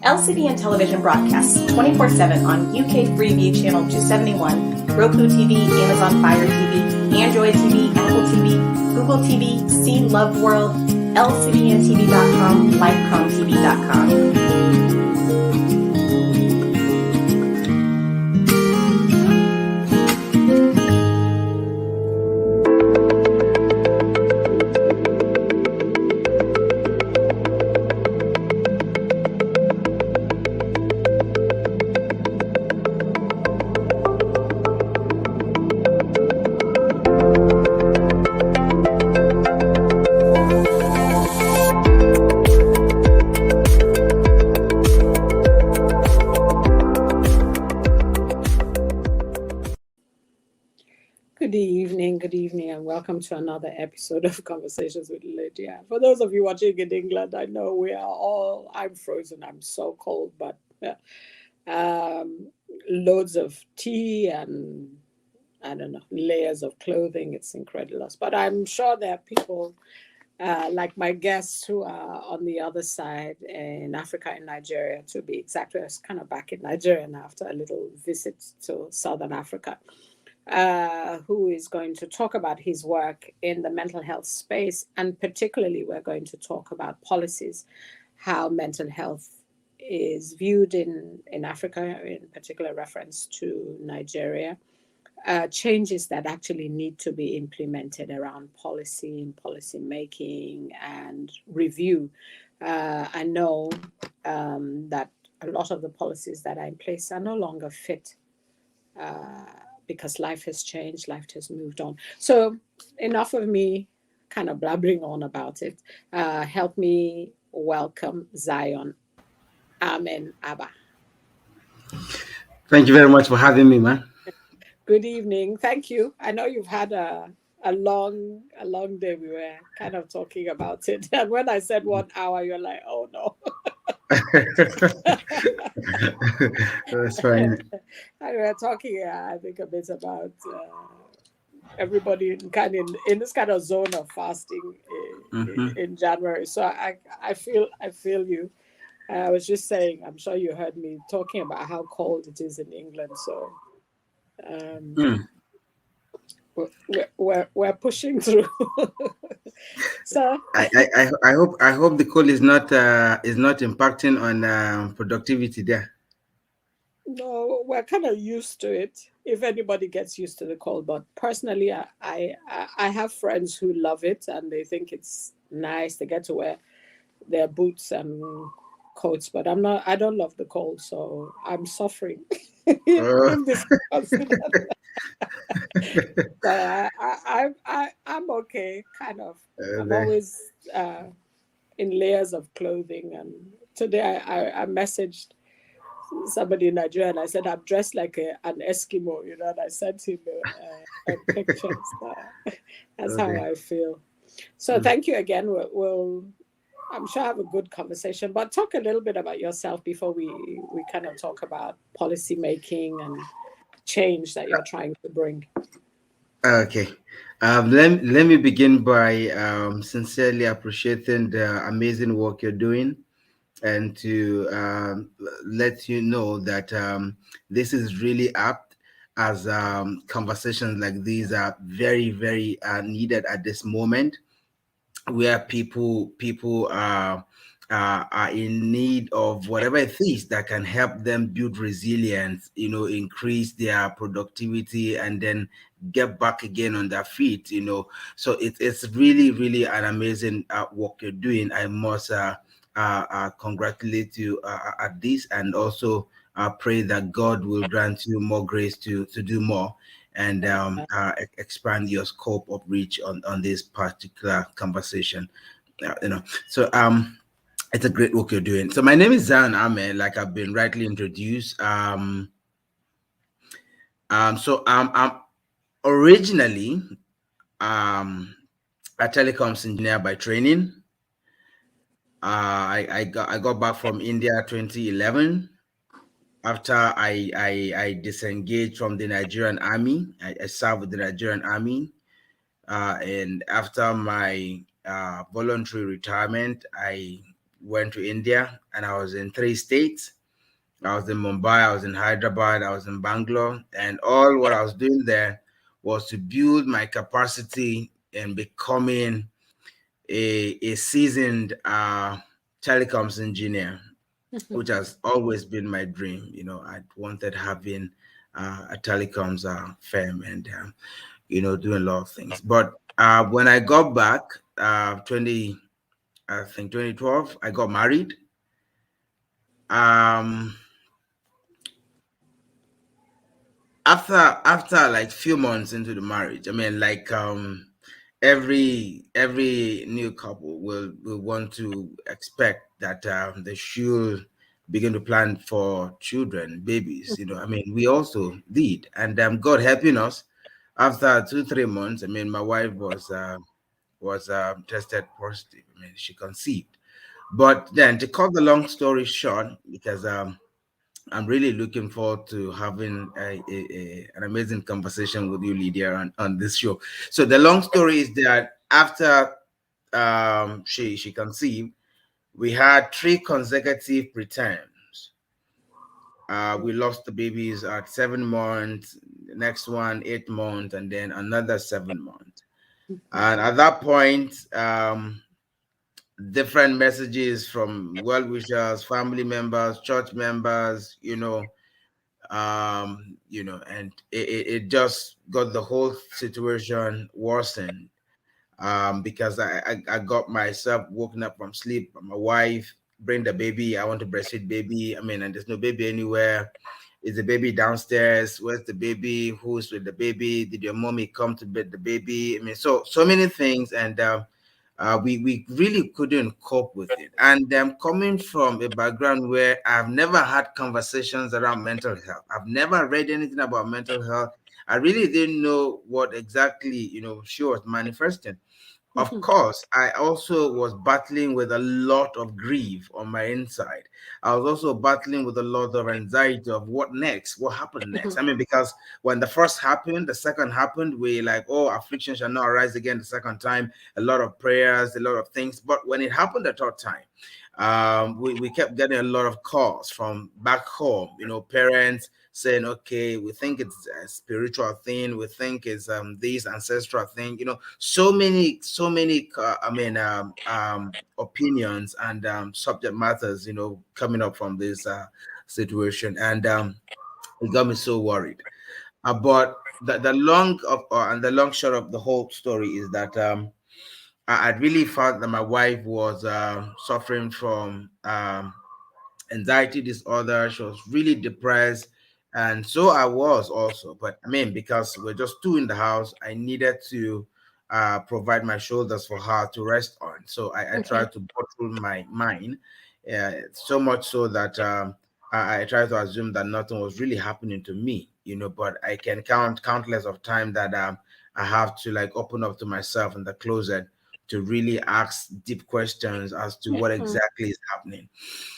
LCBN television broadcasts 24/7 on UK Freeview Channel 271, Roku TV, Amazon Fire TV, Android TV, Apple TV, Google TV, See Love World, LCBNTV.com, LifeComTV.com. Good evening, and welcome to another episode of Conversations with Lydia. For those of you watching in England, I know I'm frozen, I'm so cold, but loads of tea and, I don't know, layers of clothing. It's incredible. But I'm sure there are people like my guests who are on the other side in Africa, in Nigeria, to be exact. I was kind of back in Nigeria now after a little visit to Southern Africa. Who is going to talk about his work in the mental health space. And particularly, we're going to talk about policies, how mental health is viewed in Africa, in particular reference to Nigeria, changes that actually need to be implemented around policy and policy making and review. I know that a lot of the policies that are in place are no longer fit because life has changed, life has moved on. So enough of me kind of blabbering on about it. Help me welcome Zion Abba. Thank you very much for having me, man. Good evening. Thank you. I know you've had a long day. We were kind of talking about it. And when I said 1 hour, you're like, oh no. That's fine. And we're talking, I think, a bit about everybody in this kind of zone of fasting in January. So I feel you. I was just saying, I'm sure you heard me talking about how cold it is in England. So we're pushing through. So I hope the cold is not impacting on productivity there. No, we're kind of used to it. If anybody gets used to the cold, but personally, I have friends who love it and they think it's nice. They get to wear their boots and coats, but I don't love the cold, so I'm suffering. I'm okay, kind of. I'm always in layers of clothing, and today I messaged somebody in Nigeria and I said I'm dressed like an Eskimo, and I sent him a picture. That's how I feel. So thank you again. We'll I'm sure have a good conversation, but talk a little bit about yourself before we kind of talk about policy making and change that you're trying to bring. Okay. Let me begin by sincerely appreciating the amazing work you're doing, and to let you know that this is really apt, as conversations like these are very, very needed at this moment, where people are in need of whatever it is that can help them build resilience, increase their productivity, and then get back again on their feet. So it's really, really an amazing work you're doing. I must congratulate you at this, and also pray that God will grant you more grace to do more, and expand your scope of reach on this particular conversation. So it's a great work you're doing. So my name is Zion Abba, like I've been rightly introduced. So I'm originally a telecoms engineer by training. I got back from India 2011. After I disengaged from the Nigerian Army. I served with the Nigerian Army, and after my voluntary retirement, I went to India, and I was in 3 states. I was in Mumbai, I was in Hyderabad, I was in Bangalore, and all what I was doing there was to build my capacity in becoming a seasoned telecoms engineer, which has always been my dream. I wanted having a telecoms firm, and doing a lot of things. But when I got back, 20, I think 2012, I got married. Um, after like few months into the marriage, I mean, like every new couple will want to expect that they should begin to plan for children, babies. I mean, we also did, and God helping us. After 2 3 months, I mean, my wife was tested positive. I mean, she conceived. But then, to cut the long story short, because I'm really looking forward to having an amazing conversation with you, Lydia, on this show. So the long story is that after she conceived, we had 3 consecutive preterms. We lost the babies at 7 months, the next one 8 months, and then another 7 months. And at that point, different messages from well wishers, family members, church members, and it just got the whole situation worsened, because I got myself woken up from sleep. My wife bring the baby. I want to breastfeed baby. I mean, and there's no baby anywhere. Is the baby downstairs? Where's the baby? Who's with the baby? Did your mommy come to bed the baby? I mean, so many things, and we really couldn't cope with it. And coming from a background where I've never had conversations around mental health, I've never read anything about mental health. I really didn't know what exactly she was manifesting. Of course, I also was battling with a lot of grief on my inside. I was also battling with a lot of anxiety of what next, what happened next. I mean, because when the first happened, the second happened, we like, oh, affliction shall not arise again the second time. A lot of prayers, a lot of things. But when it happened the third time, we kept getting a lot of calls from back home, parents saying, okay, we think it's a spiritual thing, we think it's this ancestral thing, so many opinions and subject matters, coming up from this situation, and it got me so worried. But the long of and the long short of the whole story is that I really felt that my wife was suffering from anxiety disorder. She was really depressed. And so I was also. But I mean, because we're just two in the house, I needed to provide my shoulders for her to rest on. So I tried to bottle my mind, so much so that I tried to assume that nothing was really happening to me, but I can count countless of time that I have to like open up to myself in the closet to really ask deep questions as to what exactly is happening.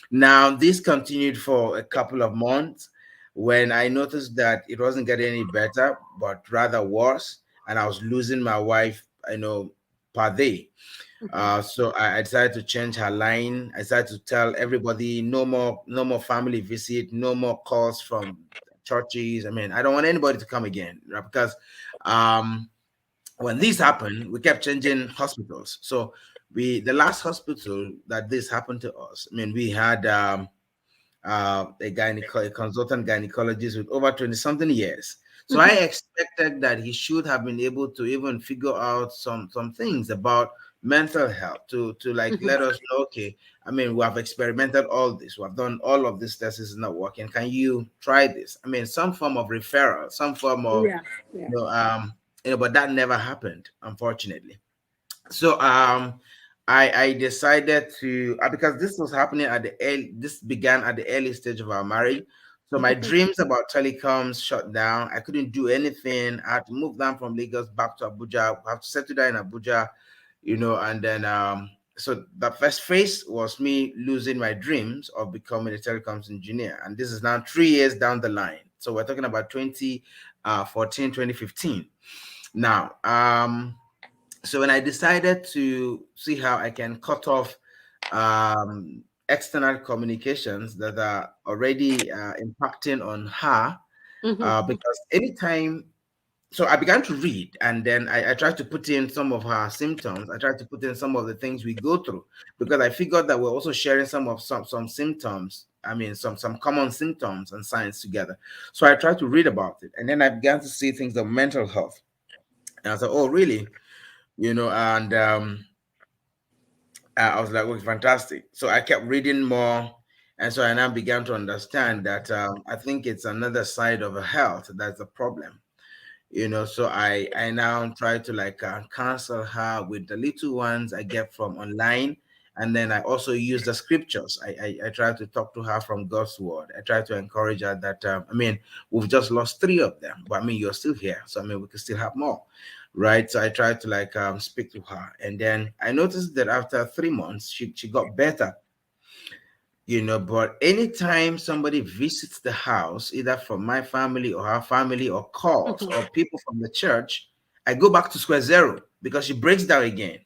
Now, this continued for a couple of months when I noticed that it wasn't getting any better, but rather worse, and I was losing my wife, per day. So I decided to change her line. I decided to tell everybody no more family visit, no more calls from churches. I mean, I don't want anybody to come again, right? Because um, when this happened, we kept changing hospitals. So the last hospital that this happened to us, I mean, we had a consultant gynecologist with over 20 something years. So I expected that he should have been able to even figure out some things about mental health to like let us know, okay, I mean, we have experimented all this, we have done all of this, this is not working. Can you try this? I mean, some form of referral, some form of Yeah, yeah. but that never happened, unfortunately. So I decided to because this was happening at the early, this began at the early stage of our marriage. So my dreams about telecoms shut down. I couldn't do anything. I had to move down from Lagos back to Abuja. I have to settle down in Abuja, and then so the first phase was me losing my dreams of becoming a telecoms engineer. And this is now 3 years down the line. So we're talking about 2014, 2015. Now, so when I decided to see how I can cut off external communications that are already impacting on her, Mm-hmm. because anytime, so I began to read, and then I tried to put in some of her symptoms. I tried to put in some of the things we go through, because I figured that we're also sharing some symptoms. I mean, some common symptoms and signs together. So I tried to read about it, and then I began to see things of mental health, and I said, "Oh, really?" And I was like, "Okay, fantastic." So I kept reading more, and so I now began to understand that I think it's another side of a health that's a problem. So I now try to like counsel her with the little ones I get from online, and then I also use the scriptures. I try to talk to her from God's word. I try to encourage her that I mean, we've just lost three of them, but I mean, you're still here, so I mean, we can still have more, right? So I try to like speak to her, and then I noticed that after 3 months she got better. But anytime somebody visits the house, either from my family or her family, or calls, Mm-hmm. or people from the church, I go back to square zero, because she breaks down again,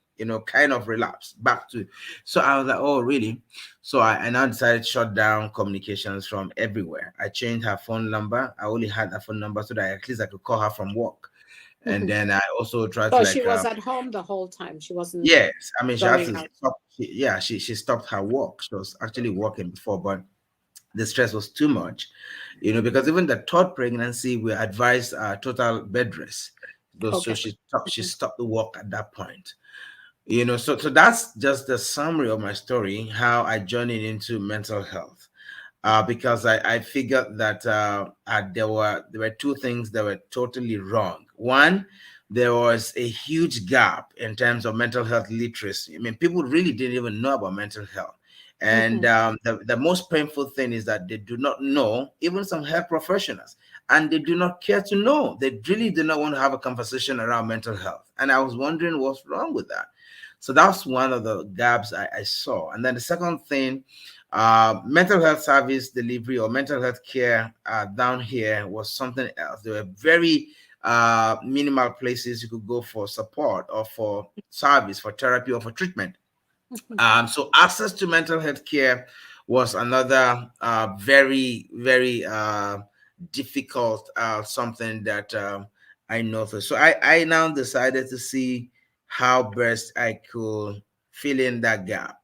kind of relapse back to. So I was like, oh, really? So I now decided to shut down communications from everywhere. I changed her phone number. I only had her phone number so that at least I could call her from work. And Mm-hmm. then I also tried to So she like, was at home the whole time. She wasn't yes, I mean, she had going to out. stop. Yeah, she stopped her work. She was actually working before, but the stress was too much, because even the third pregnancy, we advised total bed rest. So Okay. she stopped the work at that point. So that's just the summary of my story, how I journeyed into mental health. Because I figured that there were two things that were totally wrong. One, there was a huge gap in terms of mental health literacy. I mean, people really didn't even know about mental health. And Mm-hmm. the most painful thing is that they do not know, even some health professionals, and they do not care to know. They really do not want to have a conversation around mental health. And I was wondering what's wrong with that. So that's one of the gaps I saw. And then the second thing, mental health service delivery or mental health care down here was something else. There were very minimal places you could go for support or for service, for therapy or for treatment. So access to mental health care was another very, very difficult something that I noticed. So I now decided to see how best I could fill in that gap,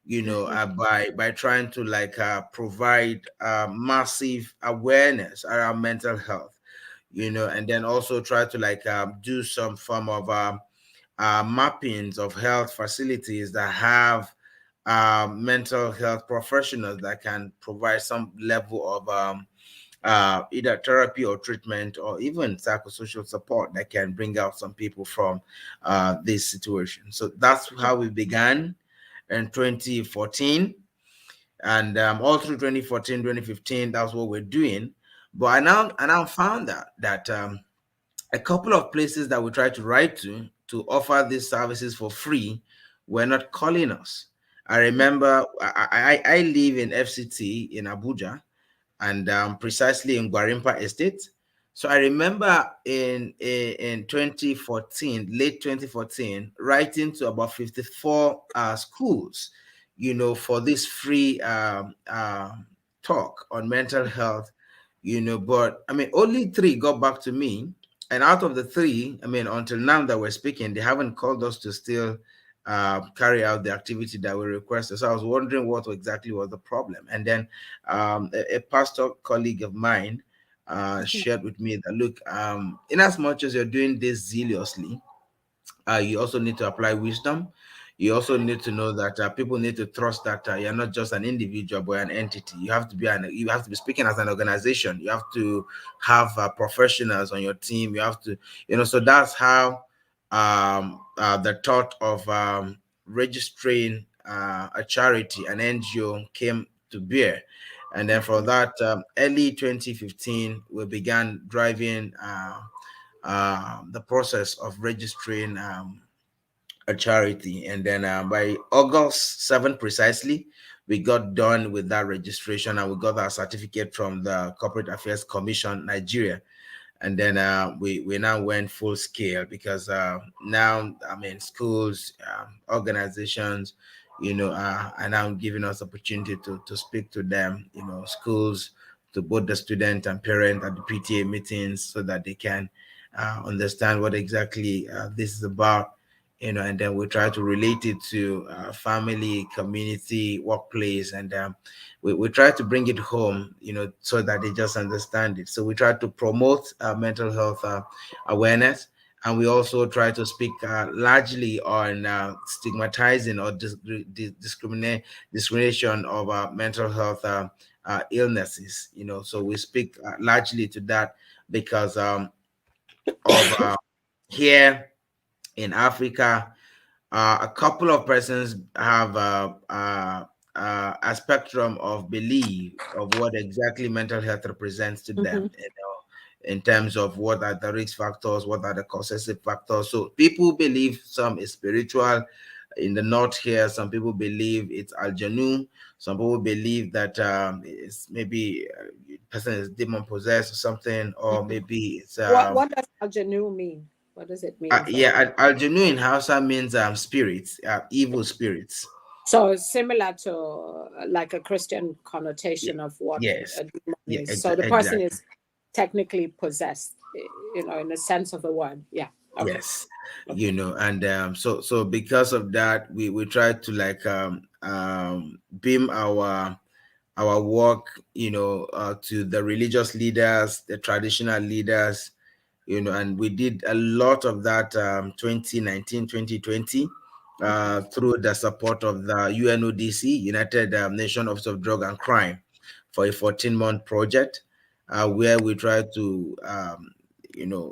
Mm-hmm. by trying to like provide massive awareness around mental health, and then also try to like do some form of mappings of health facilities that have mental health professionals that can provide some level of either therapy or treatment or even psychosocial support that can bring out some people from this situation. So that's how we began in 2014. And all through 2014, 2015, that's what we're doing. But I now found that a couple of places that we tried to write to offer these services for free were not calling us. I remember I live in FCT in Abuja, and precisely in Guarimpa Estate. So I remember in 2014, late 2014, writing to about 54 schools, for this free talk on mental health, But I mean, only three got back to me, and out of the three, I mean, until now that we're speaking, they haven't called us to still carry out the activity that we requested. So I was wondering what exactly was the problem. And then a pastor colleague of mine shared with me that, look, in as much as you're doing this zealously, you also need to apply wisdom. You also need to know that people need to trust that you're not just an individual but an entity. You have to be speaking as an organization. You have to have professionals on your team. You have to, so that's how the thought of registering a charity, an NGO, came to bear. And then for that, early 2015, we began driving the process of registering a charity. And then by August 7th precisely, we got done with that registration, and we got our certificate from the Corporate Affairs Commission, Nigeria. And then we now went full scale, because now, I mean, schools, organizations, and I'm giving us opportunity to speak to them, schools, to both the student and parent at the PTA meetings, so that they can understand what exactly this is about, and then we try to relate it to family, community, workplace, and we try to bring it home, so that they just understand it. So we try to promote mental health awareness, and we also try to speak largely on stigmatizing or discrimination of mental health illnesses. So we speak largely to that because of here in Africa, a couple of persons have a spectrum of belief of what exactly mental health represents to them, Mhm. in terms of what are the risk factors, what are the causative factors. So people believe some is spiritual. In the north here, some people believe it's aljanu. Some people believe that it's maybe person is demon possessed or something, or Mhm. maybe it's What does algenu mean? What does it mean for yeah, you? aljanu in Hausa means spirits, evil spirits. So it's similar to like a Christian Yeah, connotation of what yes, a demon yeah, is. So the person exactly. is technically possessed, in the sense of the word. Yeah. Okay. Yes, Okay. and so because of that, we try to like beam our work, to the religious leaders, the traditional leaders, and we did a lot of that 2019, 2020, through the support of the UNODC, United Nations Office of Drug and Crime, for a 14-month project, where we try to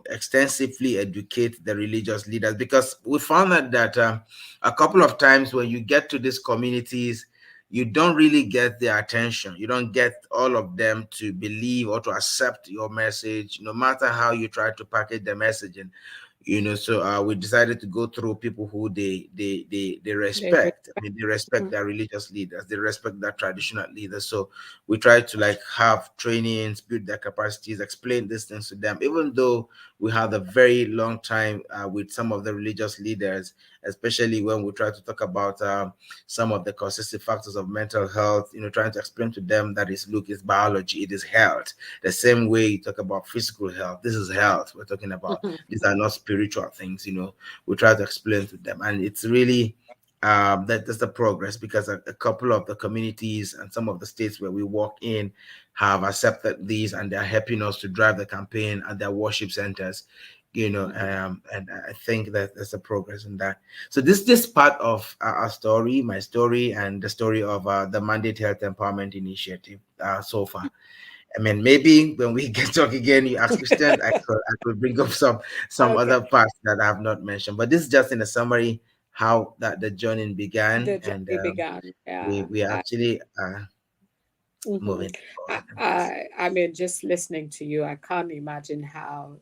extensively educate the religious leaders, because we found out that a couple of times when you get to these communities, you don't really get their attention. You don't get all of them to believe or to accept your message, no matter how you try to package the messaging. So we decided to go through people who they They respect. I mean, they respect their religious leaders, they respect their traditional leaders. So we try to like have trainings, build their capacities, explain these things to them, even though we had a very long time with some of the religious leaders, especially when we try to talk about some of the constitutive factors of mental health, trying to explain to them that is, look, it's biology, it is health. The same way you talk about physical health, this is health we're talking about. Mhm. These are not spiritual things. We try to explain to them, and it's really that's the progress, because a couple of the communities and some of the states where we walk in have accepted these, and they're helping us to drive the campaign at their worship centers. And I think that there's a progress in that. So this part of our story, my story, and the story of the Mandate Health Empowerment Initiative so far. I mean, maybe when we get talk again, you ask questions, I could bring up some Okay. other parts that I have not mentioned. But this is just in a summary how that the journey began, The and journey began. we Yeah. we actually are Mhm. moving I, forward. I mean, just listening to you, I can't imagine how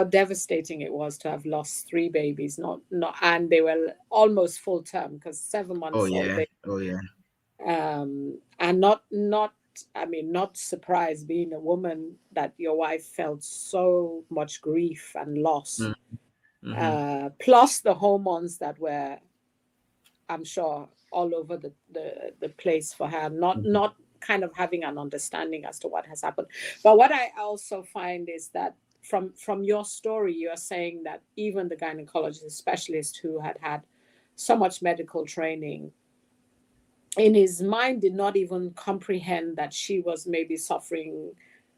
devastating it was to have lost three babies. Not, and they were almost full term, because seven Oh months old yeah, baby. oh yeah. And not. I mean, not surprised, being a woman, that your wife felt so much grief and loss. Mm-hmm. Plus the hormones that were, I'm sure, all over the place for her, Mm-hmm. not kind of having an understanding as to what has happened. But what I also find is that from your story, you're saying that even the gynecologist specialist who had so much medical training, in his mind did not even comprehend that she was maybe suffering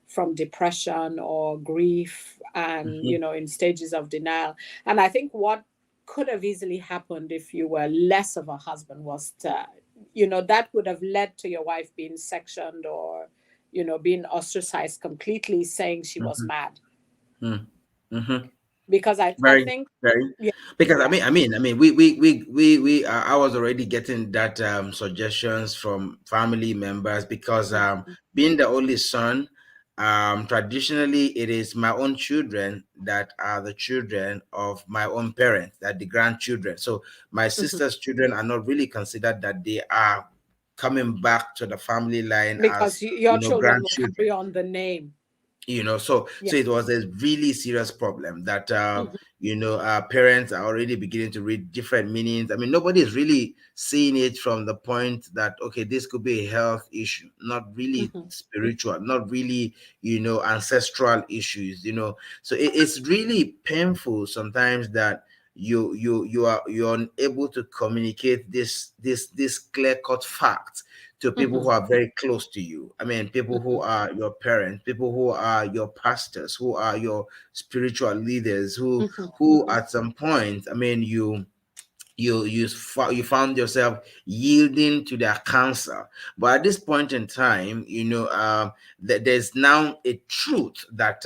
from depression or grief, and Mm-hmm. in stages of denial. And I think what could have easily happened if you were less of a husband was to, that would have led to your wife being sectioned, or being ostracized completely, saying she was mad. Mm-hmm. Mm-hmm. Because I Very, think, very. yeah. Because I Yeah. mean, I mean, I mean, we I was already getting that suggestions from family members, because being the only son, traditionally it is my own children that are the children of my own parents, that the grandchildren. So my Mhm. sister's children are not really considered that they are coming back to the family line as Because your children will grandchildren. carry on the name. So Yeah. it was a really serious problem that Mhm. parents are already beginning to read different meanings. I mean, nobody is really seeing it from the point that, okay, this could be a health issue, not really Mm-hmm. spiritual, not really, ancestral issues. So it's really painful sometimes that you're unable to communicate this clear-cut fact to people Mm-hmm. who are very close to you. I mean, people who Mm-hmm. are your parents, people who are your pastors, who are your spiritual leaders, who Mm-hmm. at some point, I mean, you found yourself yielding to their counsel. But at this point in time, there's now a truth that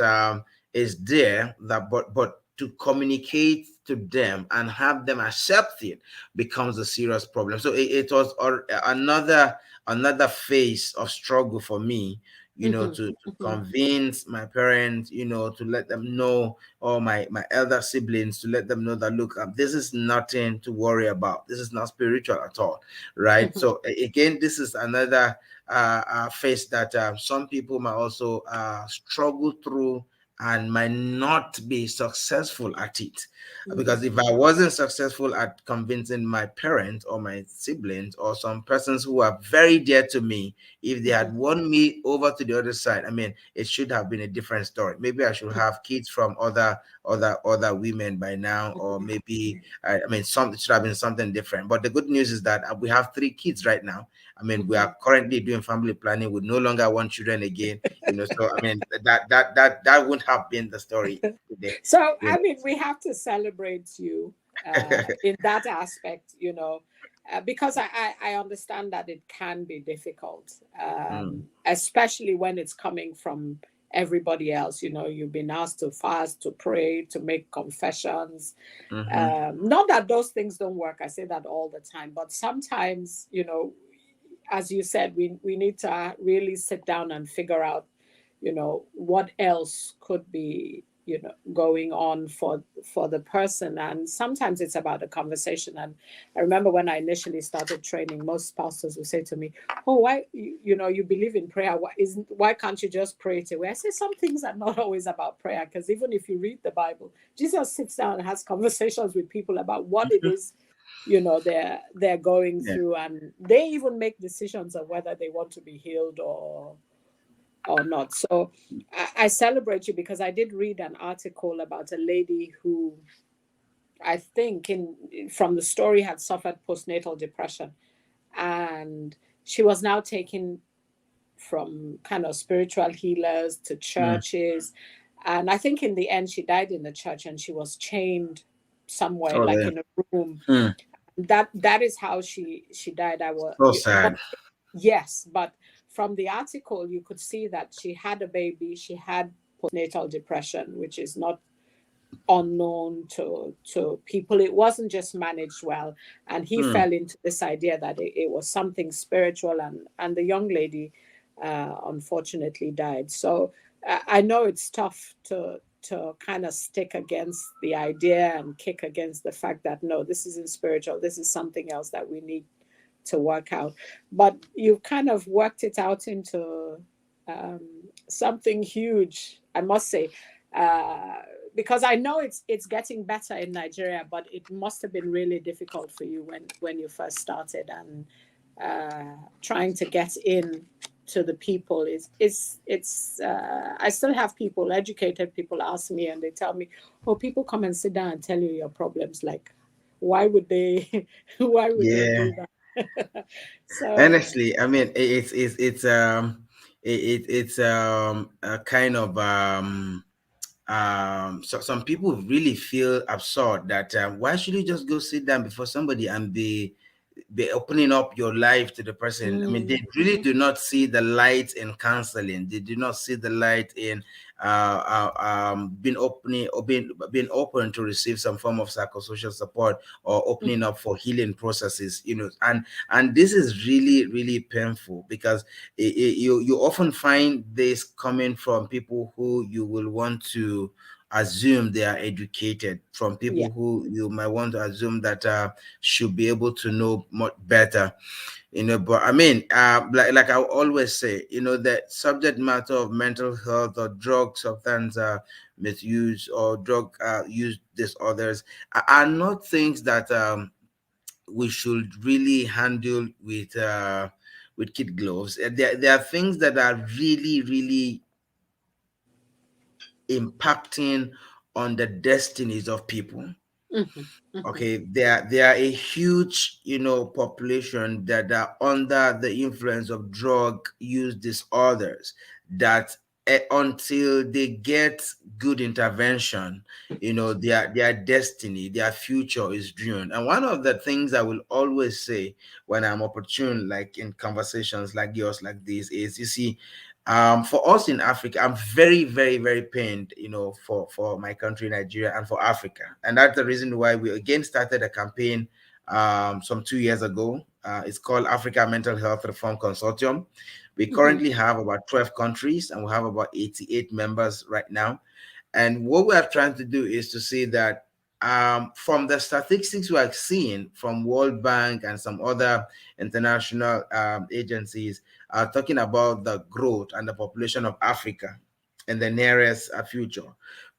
is there, that but to communicate to them and have them accept it becomes a serious problem. So it was another phase of struggle for me, Mm-hmm. to Mm-hmm. convince my parents, to let them know, or my elder siblings, to let them know that, look, this is nothing to worry about. This is not spiritual at all, right? Mm-hmm. So again, this is another phase that some people might also struggle through and might not be successful at it. Because if I wasn't successful at convincing my parents or my siblings or some persons who are very dear to me, if they Mm-hmm. had won me over to the other side, I mean, it should have been a different story. Maybe I should have kids from other women by now, or maybe I mean, some it should have been something different. But the good news is that we have 3 kids right now. I mean, we Mm-hmm. are currently doing family planning. We no longer want children again. So I mean, that wouldn't have been the story today. So, You I mean, we have to celebrate you know. in that aspect, because I understand that it can be difficult, Mm, especially when it's coming from everybody else. You've been asked to fast, to pray, to make confessions. mm-hmm. Not that those things don't work. I say that all the time. But sometimes, as you said, we need to really sit down and figure out, what else could be, going on for the person. And sometimes it's about a conversation. And I remember when I initially started training, most pastors would say to me, oh, why, you believe in prayer, why can't you just pray it away? I say some things are not always about prayer, because even if you read the Bible, Jesus sits down and has conversations with people about what it is, they're going Yeah. through, and they even make decisions of whether they want to be healed or not. So I celebrate you, because I did read an article about a lady who, I think, from the story, had suffered postnatal depression, and she was now taken from kind of spiritual healers to Mm. churches, and I think in the end she died in the church, and she was chained somewhere, Oh, like yeah. in a room. Mm. That is how she died. So But sad. yes, but from the article, you could see that she had a baby, she had postnatal depression, which is not unknown to people. It wasn't just managed well. And he Mm. fell into this idea that it was something spiritual, and the young lady unfortunately died. So I know it's tough to kind of stick against the idea and kick against the fact that no, this isn't spiritual, this is something else that we need to work out. But you've kind of worked it out into um, something huge, I must say, uh, because I know it's getting better in Nigeria, but it must have been really difficult for you when you first started, and trying to get in to the people it's I still have people, educated people, ask me, and they tell me, oh, people come and sit down and tell you your problems. Like, why would they why would they Yeah. do that? So, Honestly, I mean, it's a kind of so some people really feel absurd that why should you just go sit down before somebody and be opening up your life to the person. I mean, they really mhm, do not see the light in counseling. They do not see the light in being opening or being open to receive some form of psychosocial support, or opening up for healing processes. And this is really really painful, because you often find this coming from people who you will want to assume they are educated, from Yeah. people who you might want to assume that should be able to know much better. But I mean, like I always say, the subject matter of mental health or drug substance misuse or drug use disorders are not things that we should really handle with kid gloves. There are things that are really, really impacting on the destinies of people. Hmm. Hmm. Okay, there are a huge population that are under the influence of drug use disorders, that until they get good intervention, their destiny, their future is ruined. And one of the things I will always say when I'm opportune, like in conversations like yours, like this, is, you see, for us in Africa, I'm very, very, very pained, for my country, Nigeria, and for Africa. And that's the reason why we again started a campaign some 2 years ago. It's called Africa Mental Health Reform Consortium. We Hmm. currently have about 12 countries, and we have about 88 members right now. And what we are trying to do is to see that from the statistics we are seeing from World Bank and some other international agencies talking about the growth and the population of Africa in the nearest future,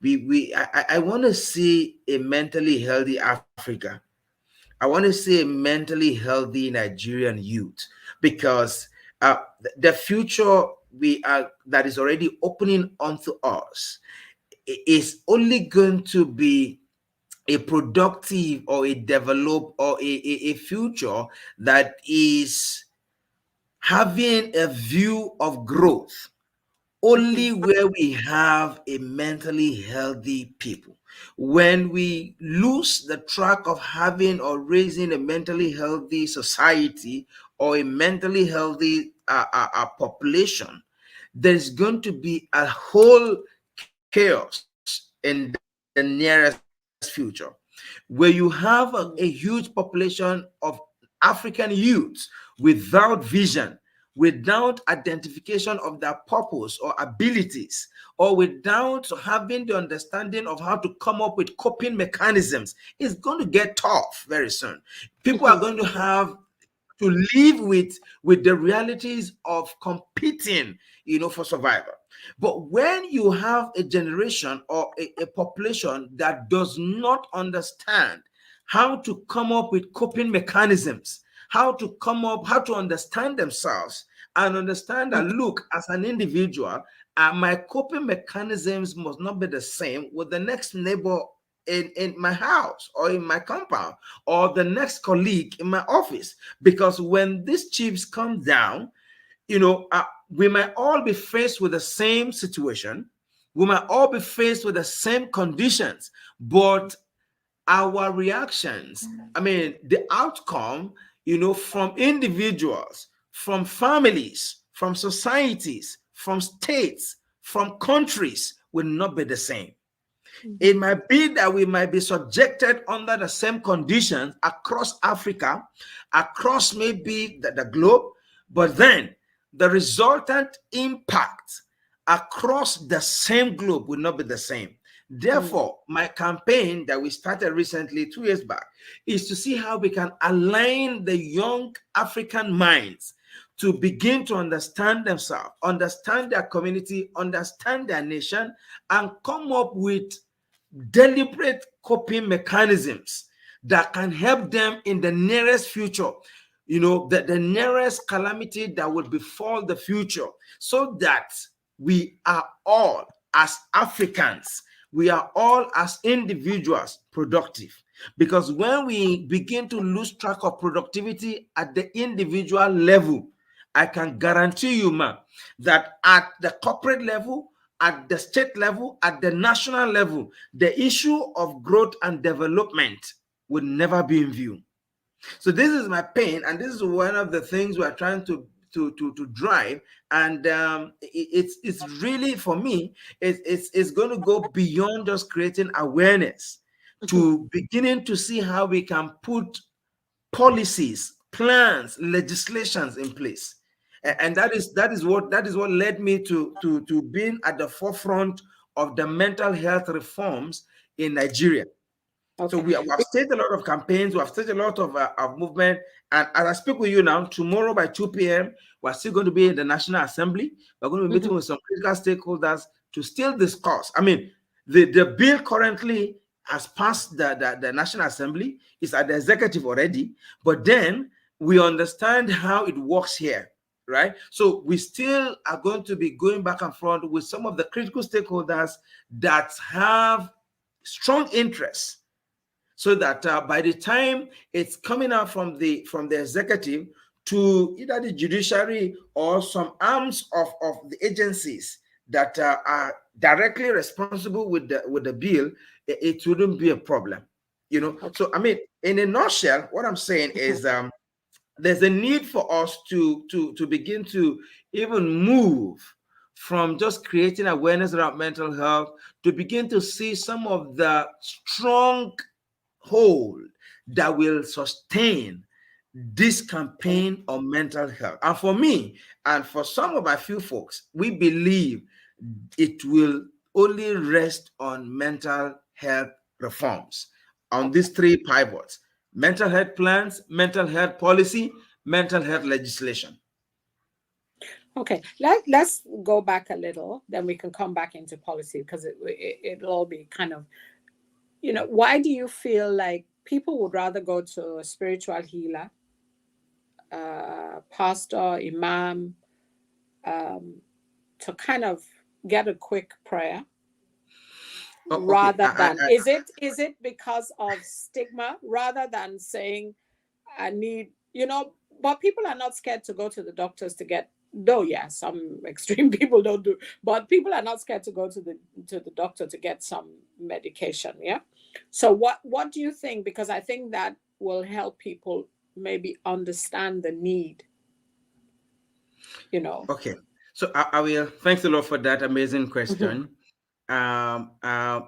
I want to see a mentally healthy Africa. I want to see a mentally healthy Nigerian youth, because the future we are that is already opening onto us is only going to be a productive or a develop or a future that is having a view of growth Hmm. only where we have a mentally healthy people. When we lose the track of having or raising a mentally healthy society or a mentally healthy population, there's going to be a whole chaos in the nearest future, where you have a huge population of African youths without vision, without identification of their purpose or abilities, or without having the understanding of how to come up with coping mechanisms. It's going to get tough very soon. People are Hmm. going to have to live with the realities of competing, for survival. But when you have a generation or a population that does not understand how to come up with coping mechanisms, how to understand themselves and understand that, look, as an individual, my coping mechanisms must not be the same with the next neighbor in my house or in my compound, or the next colleague in my office. Because when these chips come down, we might all be faced with the same situation. We might all be faced with the same conditions, but our reactions, I mean, the outcome, from individuals, from families, from societies, from states, from countries will not be the same. It might be that we might be subjected under the same conditions across Africa, across maybe the globe, but then the resultant impact across the same globe will not be the same. Therefore, my campaign that we started recently, 2 years back, is to see how we can align the young African minds to begin to understand themselves, understand their community, understand their nation, and come up with deliberate coping mechanisms that can help them in the nearest future, the nearest calamity that will befall the future, so that we are all, as Africans, we are all as individuals productive. Because when we begin to lose track of productivity at the individual level, I can guarantee you, man, that at the corporate level, at the state level, at the national level, the issue of growth and development will never be in view. So this is my pain, and this is one of the things we're trying to drive. And it's really, for me, it's going to go beyond just creating awareness to beginning to see how we can put policies, plans, legislations in place. And that is what led me to being at the forefront of the mental health reforms in Nigeria. Okay. So we have staged a lot of campaigns, we have staged a lot of movement. And as I speak with you now, tomorrow by 2 p.m., we're still going to be in the National Assembly. We're going to be meeting with some critical stakeholders to still discuss. I mean, the bill currently has passed the National Assembly. It's at the executive already. But then we understand how it works here, right? So we still are going to be going back and forth with some of the critical stakeholders that have strong interests, so that by the time it's coming out from the executive to either the judiciary or some arms of the agencies that are directly responsible with the bill, it wouldn't be a problem, you know. Okay. So I mean, in a nutshell, what I'm saying is there's a need for us to begin to even move from just creating awareness around mental health to begin to see some of the strong hold that will sustain this campaign on mental health. And for me, and for some of my few folks, we believe it will only rest on mental health reforms, on these three pivots: mental health plans, mental health policy, mental health legislation. Okay, let's go back a little, then we can come back into policy, because it'll all be kind of, you know, why do you feel like people would rather go to a spiritual healer, pastor, imam, to kind of get a quick prayer, rather than, is it because of stigma, rather than saying I need, you know, but people are not scared to go to the doctors to get, though, yeah, some extreme people don't do, but people are not scared to go to the doctor to get some medication. Yeah. So what do you think? Because I think that will help people maybe understand the need, you know. Okay. So I will, thanks a lot for that amazing question.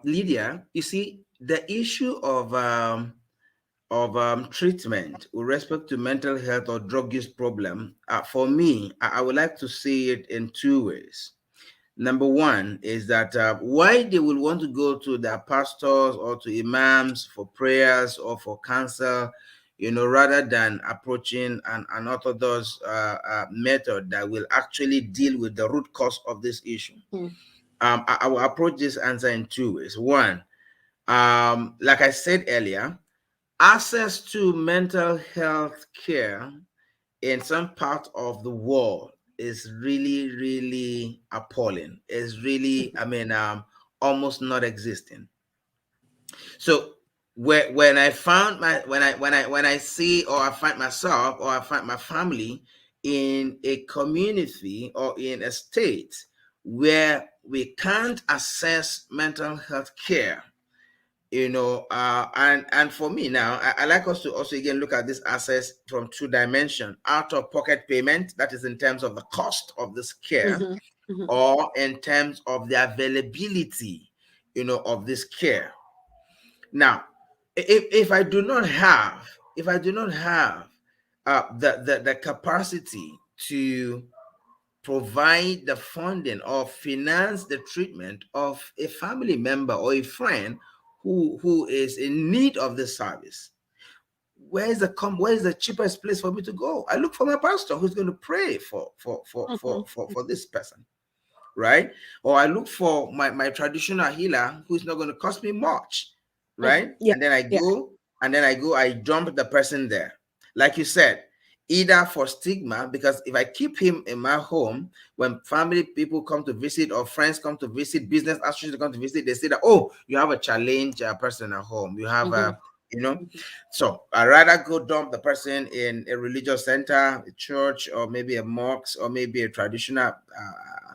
Lydia, you see, the issue of treatment with respect to mental health or drug use problem, for me, I would like to see it in two ways. Number one is that why they will want to go to their pastors or to imams for prayers or for counsel, you know, rather than approaching an orthodox method that will actually deal with the root cause of this issue. I will approach this answer in two ways. One, like I said earlier, access to mental health care in some part of the world is really, really appalling. It's really, I mean, almost not existing. So when I found my when I see, or I find myself, or I find my family in a community or in a state where we can't access mental health care, you know, and for me now, I like us to also again look at this access from two dimensions: out of pocket payment, that is in terms of the cost of this care, or in terms of the availability, you know, of this care. Now, if I do not have, the capacity to provide the funding or finance the treatment of a family member or a friend who is in need of this service, where is the cheapest place for me to go? I look for my pastor who's going to pray for this person, right? Or I look for my traditional healer who's not going to cost me much, right? Yeah. And then I dump the person there. Like you said, either for stigma, because if I keep him in my home, when family people come to visit or friends come to visit, business associates come to visit, they say that, oh, you have a challenge person at home. You have a, you know, so I rather go dump the person in a religious center, a church, or maybe a mosque, or maybe a traditional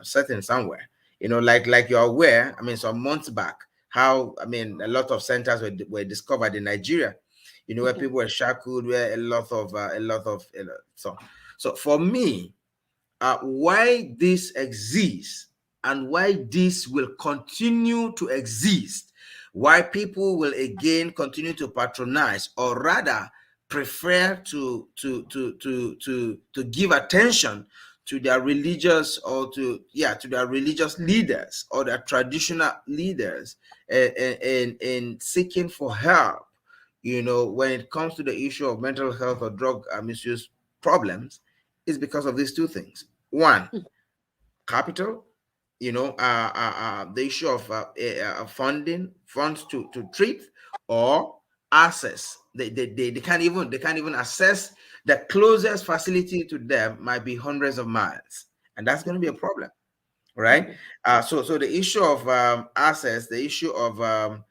setting somewhere. You know, like you're aware, I mean, some months back, how, I mean, a lot of centers were discovered in Nigeria, you know, where people were shackled, where so for me, why this exists and why this will continue to exist, why people will again continue to patronize, or rather prefer to give attention to their religious or to their religious leaders or their traditional leaders in seeking for help, when it comes to the issue of mental health or drug misuse problems, is because of these two things. One, capital, the issue of funds to treat, or access. They can't even access. The closest facility to them might be hundreds of miles, and that's going to be a problem, right? So the issue of access, the issue of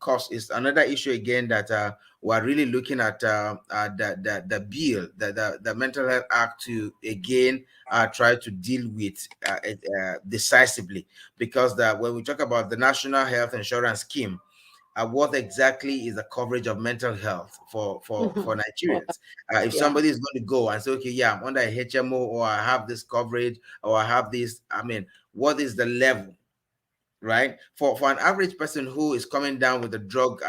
cost is another issue again that we're really looking at the bill, the Mental Health Act, to again try to deal with decisively, because when we talk about the National Health Insurance Scheme, what exactly is the coverage of mental health for Nigerians? If somebody is going to go and say, okay, yeah, I'm under a HMO, or I have this coverage, or I have this, what is the level, right? For an average person who is coming down with a drug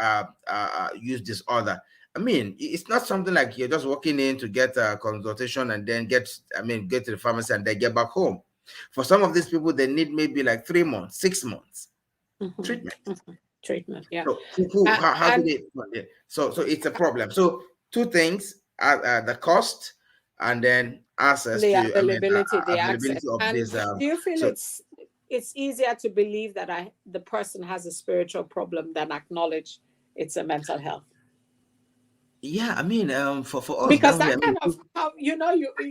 use disorder, it's not something like you're just walking in to get a consultation and then get to the pharmacy and then get back home. For some of these people, they need maybe like 3 months, 6 months treatment. Yeah. So how do they? So it's a problem. So two things: the cost, and then access the to availability, the availability access. of And this. do you feel it's easier to believe that the person has a spiritual problem than acknowledge it's a mental health? Yeah, for us, Because that kind of how you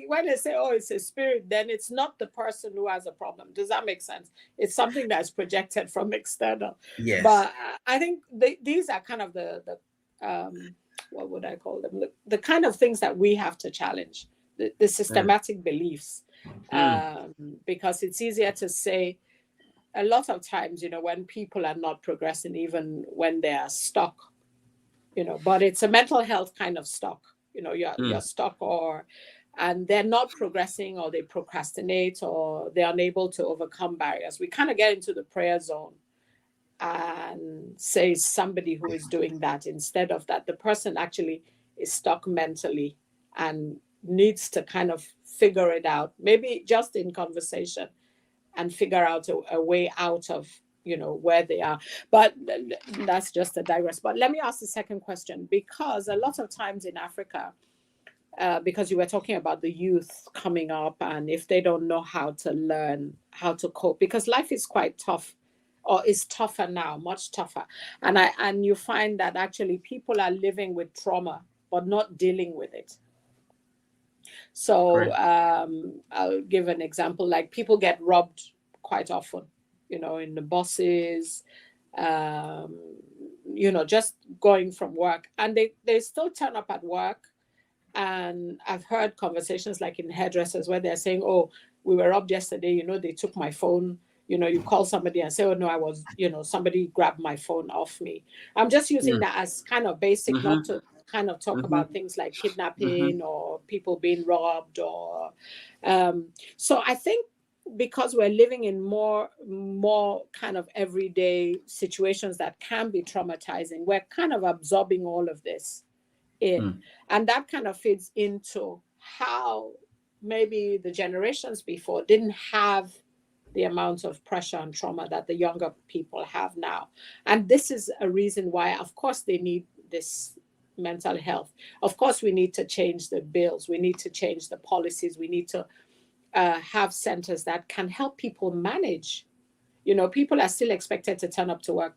when they say, oh, it's a spirit, then it's not the person who has a problem. Does that make sense? It's something that's projected from external. Yes. But I think these are kind of the what would I call them, the kind of things that we have to challenge, the systematic beliefs, because it's easier to say a lot of times, when people are not progressing, even when they are stuck, but it's a mental health kind of stuck, you're stuck, and they're not progressing, or they procrastinate, or they're unable to overcome barriers. We kind of get into the prayer zone and say somebody who is doing that, instead of that the person actually is stuck mentally and needs to kind of figure it out, maybe just in conversation, and figure out a way out of where they are. But that's just a digress. But let me ask the second question, because a lot of times in Africa, because you were talking about the youth coming up, and if they don't know how to learn how to cope, because life is quite tough, or is tougher now, much tougher, and you find that actually people are living with trauma but not dealing with it. So I'll give an example. Like, people get robbed quite often, in the buses, just going from work, and they still turn up at work. And I've heard conversations like in hairdressers where they're saying, oh, we were robbed yesterday, they took my phone. You call somebody and say, oh no, I was, somebody grabbed my phone off me. I'm just using that as kind of basic, not to kind of talk about things like kidnapping or people being robbed, or so I think because we're living in more kind of everyday situations that can be traumatizing, we're kind of absorbing all of this in, and that kind of fits into how maybe the generations before didn't have the amount of pressure and trauma that the younger people have now. And this is a reason why, of course, they need this mental health. Of course, we need to change the bills. We need to change the policies. We need to have centers that can help people manage. People are still expected to turn up to work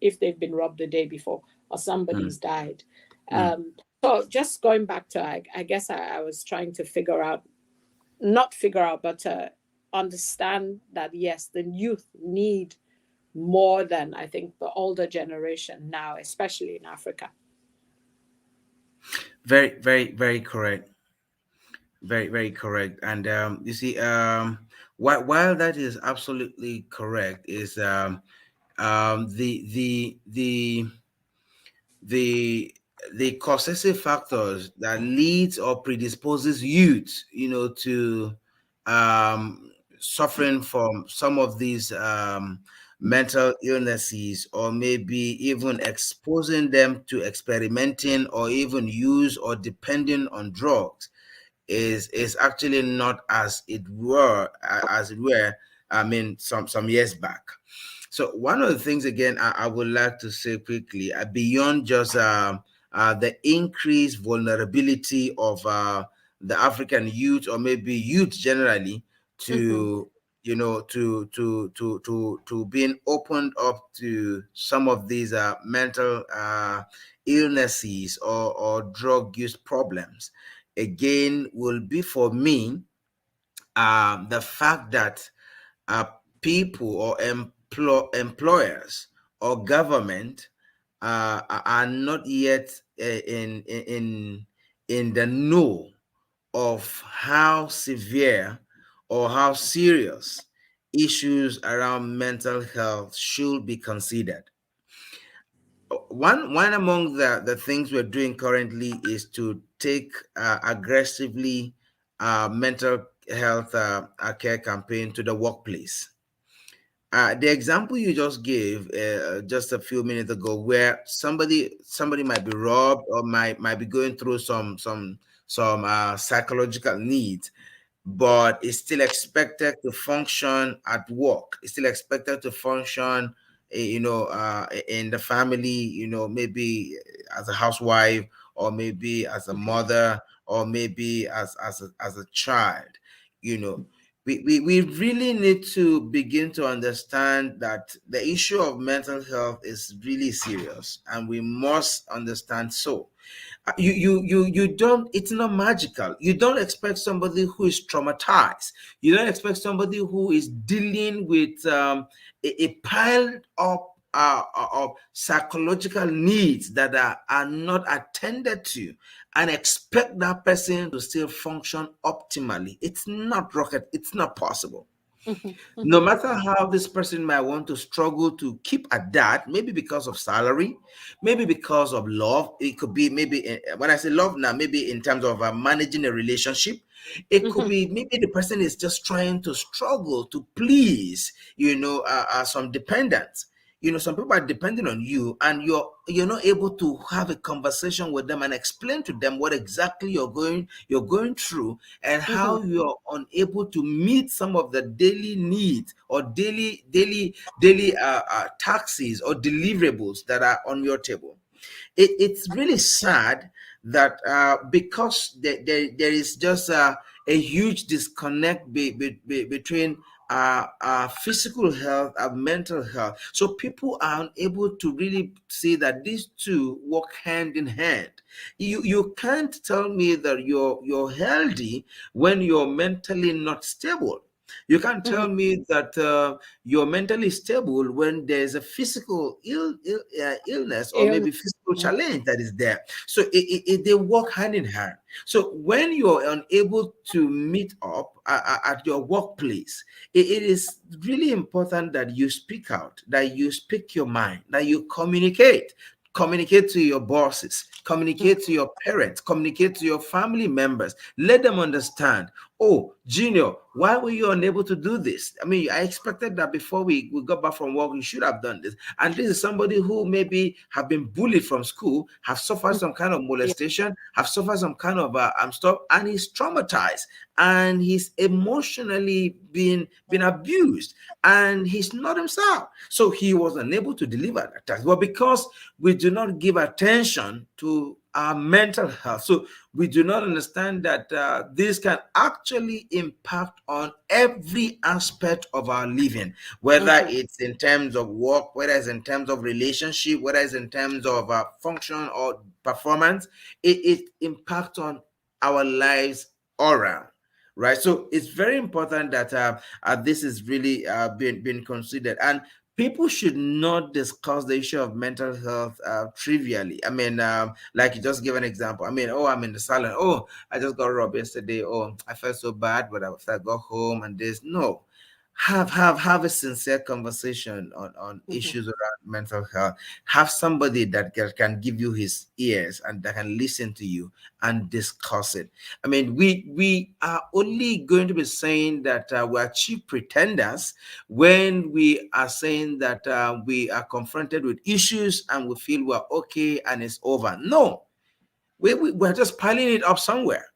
if they've been robbed the day before or somebody's died. So just going back to, I guess I was trying to not figure out, but understand that, yes, the youth need more than, I think, the older generation now, especially in Africa. Very, very, very correct. Very, very correct. And you see, while that is absolutely correct, is the the causative factors that leads or predisposes youth, to suffering from some of these mental illnesses, or maybe even exposing them to experimenting or even use or depending on drugs, is actually not as it were. I mean, some years back. So one of the things again I would like to say quickly, beyond just the increased vulnerability of the African youth, or maybe youth generally, Mm-hmm. to to being opened up to some of these mental illnesses, or drug use problems, again, will be for me the fact that uh, people or employers or government are not yet in the know of how severe or how serious issues around mental health should be considered. One among the things we're doing currently is to take aggressively mental health care campaign to the workplace. The example you just gave just a few minutes ago, where somebody might be robbed, or might be going through some psychological needs, but is still expected to function at work. Is still expected to function, in the family. Maybe as a housewife, or maybe as a mother, or maybe as a child. You know, we really need to begin to understand that the issue of mental health is really serious, and we must understand so. You don't, it's not magical. You don't expect somebody who is traumatized, you don't expect somebody who is dealing with a pile of psychological needs that are not attended to, and expect that person to still function optimally. It's not rocket, it's not possible. Mm-hmm. No Mm-hmm. matter how this person might want to struggle to keep at that, maybe because of salary, maybe because of love. It could be maybe, when I say love now, maybe in terms of managing a relationship. It could Mm-hmm. be maybe the person is just trying to struggle to please, some dependents. Some people are depending on you, and you're not able to have a conversation with them and explain to them what exactly you're going through, and Mm-hmm. how you're unable to meet some of the daily needs, or daily taxes or deliverables that are on your table. It's really sad that because there is just a huge disconnect between physical health and mental health. So people are unable to really see that these two work hand in hand. You can't tell me that you're healthy when you're mentally not stable. You can't tell Mm-hmm. me that you're mentally stable when there's a physical illness, or Illness. maybe physical challenge that is there. So they work hand in hand. So when you're unable to meet up at your workplace, it is really important that you speak out, that you speak your mind, that you communicate. Communicate to your bosses, communicate to your parents, communicate to your family members. Let them understand. Oh, Junior, why were you unable to do this? I mean, I expected that before we got back from work, you should have done this. And this is somebody who maybe have been bullied from school, have suffered Mm-hmm. some kind of Yeah. molestation, have suffered some kind of stuff, and he's traumatized, and he's emotionally been abused, and he's not himself. So he was unable to deliver that task. Well, because we do not give attention to our mental health. So we do not understand that this can actually impact on every aspect of our living, whether Mm-hmm. it's in terms of work, whether it's in terms of relationship, whether it's in terms of function or performance. It impacts on our lives all around. Right, so it's very important that this is really being considered, and people should not discuss the issue of mental health trivially. I mean, like you just give an example. I mean, oh, I'm in the salon. Oh, I just got robbed yesterday. Oh, I felt so bad, but after I got home and this. No, have a sincere conversation on Mm-hmm. issues around mental health. Have somebody that can give you his ears and that can listen to you and discuss it. I mean, we are only going to be saying that we're cheap pretenders when we are saying that we are confronted with issues and we feel we're okay and it's over. No, we're just piling it up somewhere.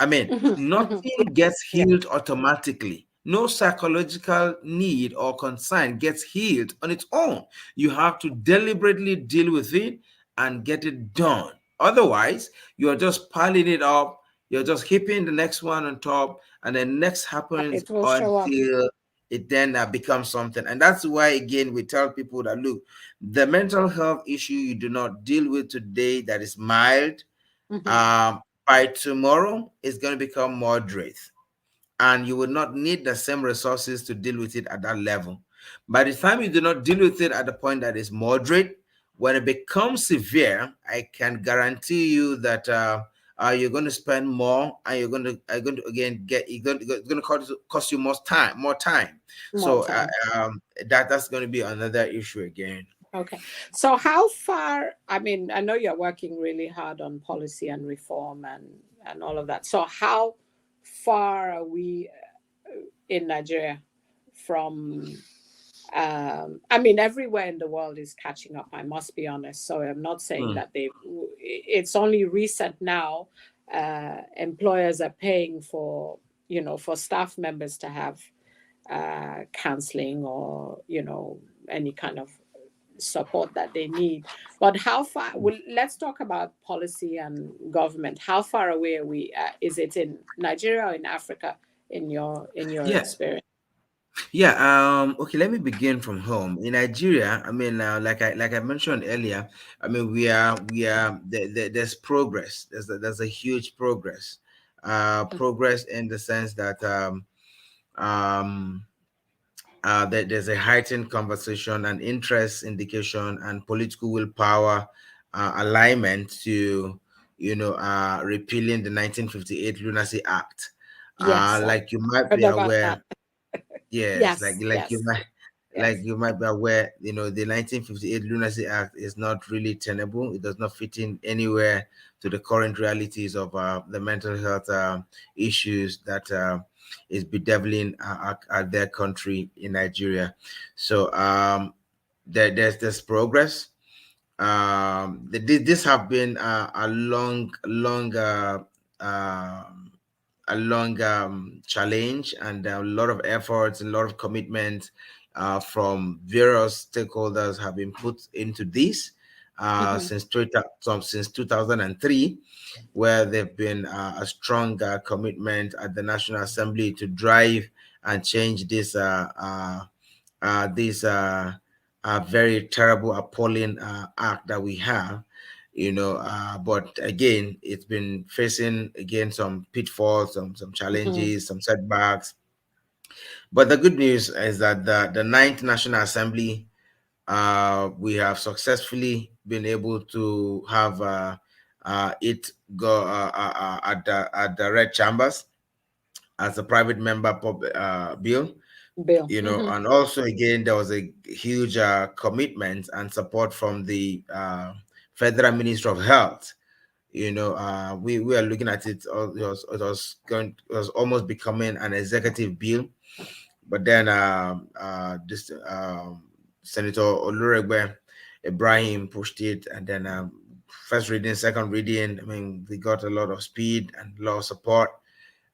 I mean, Yeah. nothing gets healed automatically. No psychological need or concern gets healed on its own. You have to deliberately deal with it and get it done. Otherwise, you're just piling it up, you're just heaping the next one on top, and then next happens It will show up. until it then becomes something. And that's why, again, we tell people that look, the mental health issue you do not deal with today that is mild, Mhm. um, by tomorrow it's going to become moderate, and you will not need the same resources to deal with it at that level. By the time you do not deal with it at the point that is moderate, when it becomes severe, I can guarantee you that you're going to spend more, and you're going to again get it's going to cost you more time. More So time. that's going to be another issue again. Okay. So how far, I mean, I know you're working really hard on policy and reform and all of that. So how far are we in Nigeria from I mean, everywhere in the world is catching up, I must be honest. So I'm not saying Hmm. that it's only recent now. Employers are paying for, for staff members to have counseling or, any kind of support that they need. But how far, well, let's talk about policy and government. How far away are we? Is it in Nigeria or in Africa in your Yeah. experience? Yeah, okay, let me begin from home. In Nigeria, I mean, like I mentioned earlier, I mean, there's progress. There's a huge progress. Progress in the sense that um that there's a heightened conversation and interest indication and political willpower alignment to repealing the 1958 Lunacy Act. Yes, I've Like you might heard be about aware. that. Yes, Yes, you yes, might yes. be aware, the 1958 Lunacy Act is not really tenable. It does not fit in anywhere to the current realities of the mental health issues that is bedeviling their country in Nigeria. So there's this progress. This have been a long challenge, and a lot of efforts, a lot of commitment from various stakeholders have been put into this Hmm. since 2003, where there've been a strong commitment at the National Assembly to drive and change this very terrible, appalling act that we have. But again, it's been facing again some pitfalls, some Hmm. challenges, some setbacks. But the good news is that the Ninth National Assembly, we have successfully been able to have it go at the red chambers as a private member bill. Bill. Hmm. And also again there was a huge commitment and support from the Federal Ministry of Health. We are looking at it. It was almost becoming an executive bill, but then this Senator Oluregbe Ibrahim pushed it, and then first reading, second reading, I mean, we got a lot of speed and a lot of support.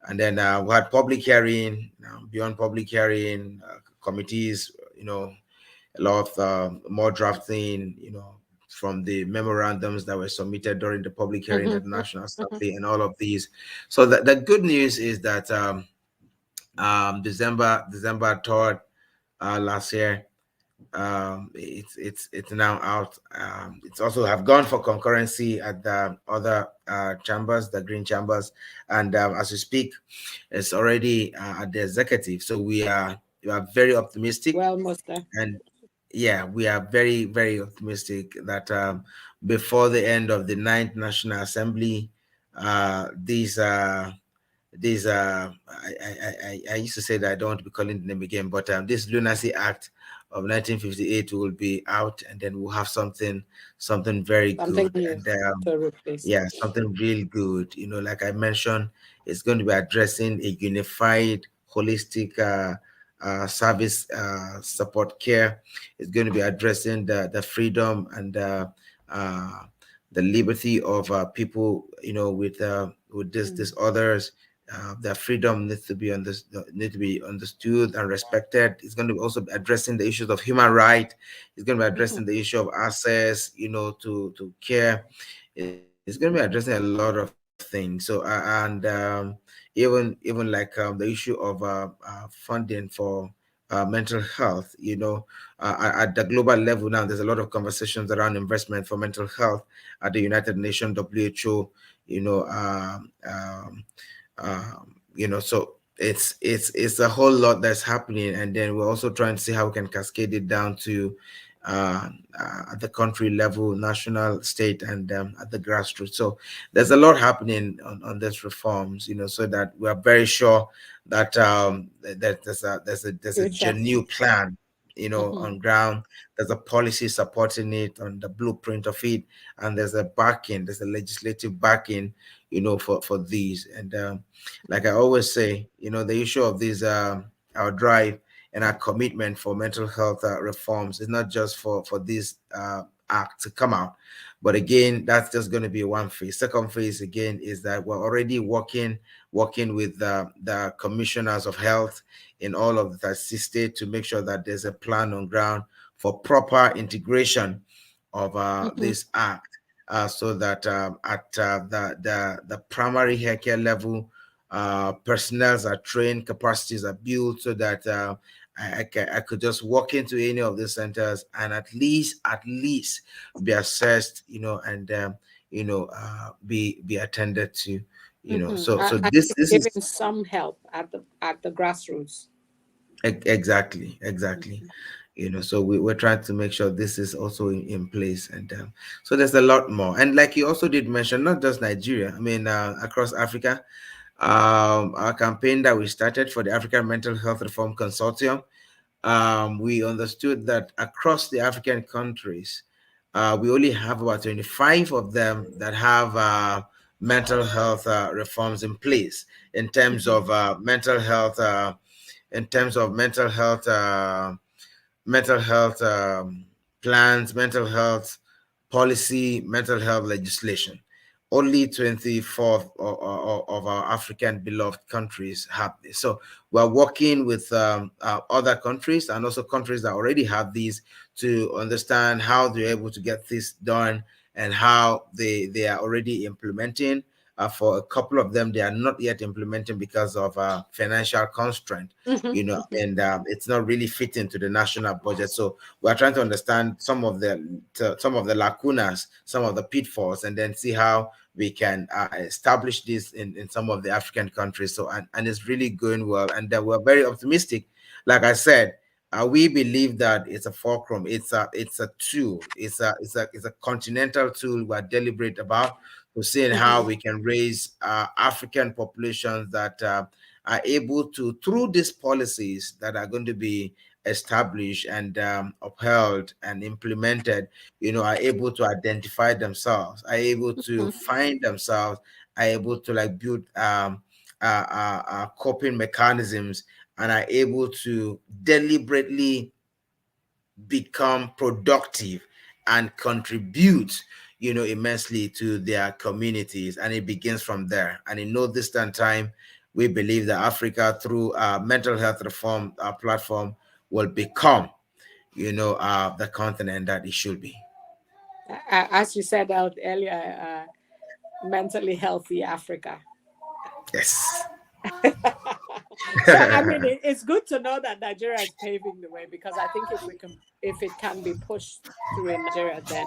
And then we had public hearing. Beyond public hearing, committees, a lot of more drafting, from the memorandums that were submitted during the public hearing Hmm. at the National Hmm. Assembly and all of these. So the good news is that December 3rd last year, it's now out. It's also have gone for concurrency at the other chambers, the green chambers, and as we speak, it's already at the executive. So we are very optimistic, Well, almost there. and yeah, we are very, very optimistic that before the end of the Ninth National Assembly, these I used to say that I don't want to be calling the name again, but this Lunacy Act of 1958 will be out, and then we'll have something very Something good. new And to replace. yeah, something real good. Like I mentioned, it's going to be addressing a unified, holistic service support care. It's going to be addressing the freedom and uh, the liberty of people, with this disorders. Their freedom need to be understood and respected. It's going to be also addressing the issues of human right. It's going to be addressing the issue of access, to care. It's going to be addressing a lot of things. So even like the issue of funding for mental health. At the global level now, there's a lot of conversations around investment for mental health at the United Nations, WHO. You know, so it's a whole lot that's happening, and then we're also trying to see how we can cascade it down to at the country level, national, state, and at the grassroots. So there's a lot happening on these reforms, so that we are very sure that that there's a Future. genuine plan, Mm-hmm. on ground. There's a policy supporting it, on the blueprint of it, and there's a legislative backing, for these. And like I always say, the issue of this, our drive and our commitment for mental health reforms is not just for this act to come out, but again, that's just going to be one phase. Second phase again is that we're already working with the commissioners of health in all of the state to make sure that there's a plan on ground for proper integration of this act, so that at the primary healthcare level, personnel are trained, capacities are built, so that I could just walk into any of these centers and at least be assessed, and be attended to, so And this giving is some help at the grassroots. exactly. So we're trying to make sure this is also in place, and so there's a lot more. And like you also did mention, not just Nigeria, I mean, across Africa, our campaign that we started for the African Mental Health Reform Consortium, we understood that across the African countries, we only have about 25 of them that have mental health reforms in place in terms of mental health, in terms of mental health plans, mental health policy, mental health legislation. Only 24 of our African beloved countries have this. So we're working with other countries, and also countries that already have these, to understand how they're able to get this done, and how they are already implementing. For a couple of them, they are not yet implementing because of financial constraint, and it's not really fitting to the national budget. So we're trying to understand some of the lacunas, some of the pitfalls, and then see how we can establish this in some of the African countries. So and it's really going well, and we're very optimistic. Like I said, we believe that it's a fulcrum. It's a tool. It's a continental tool. We're deliberate about to seeing how we can raise African populations that are able to, through these policies that are going to be established and upheld and implemented, are able to identify themselves, are able to find themselves, are able to like build coping mechanisms, and are able to deliberately become productive and contribute, immensely to their communities. And it begins from there. And in no distant time, we believe that Africa, through mental health reform platform, will become, the continent that it should be. As you said out earlier, mentally healthy Africa. Yes. So I mean, it's good to know that Nigeria is paving the way, because I think if it can be pushed through in Nigeria, then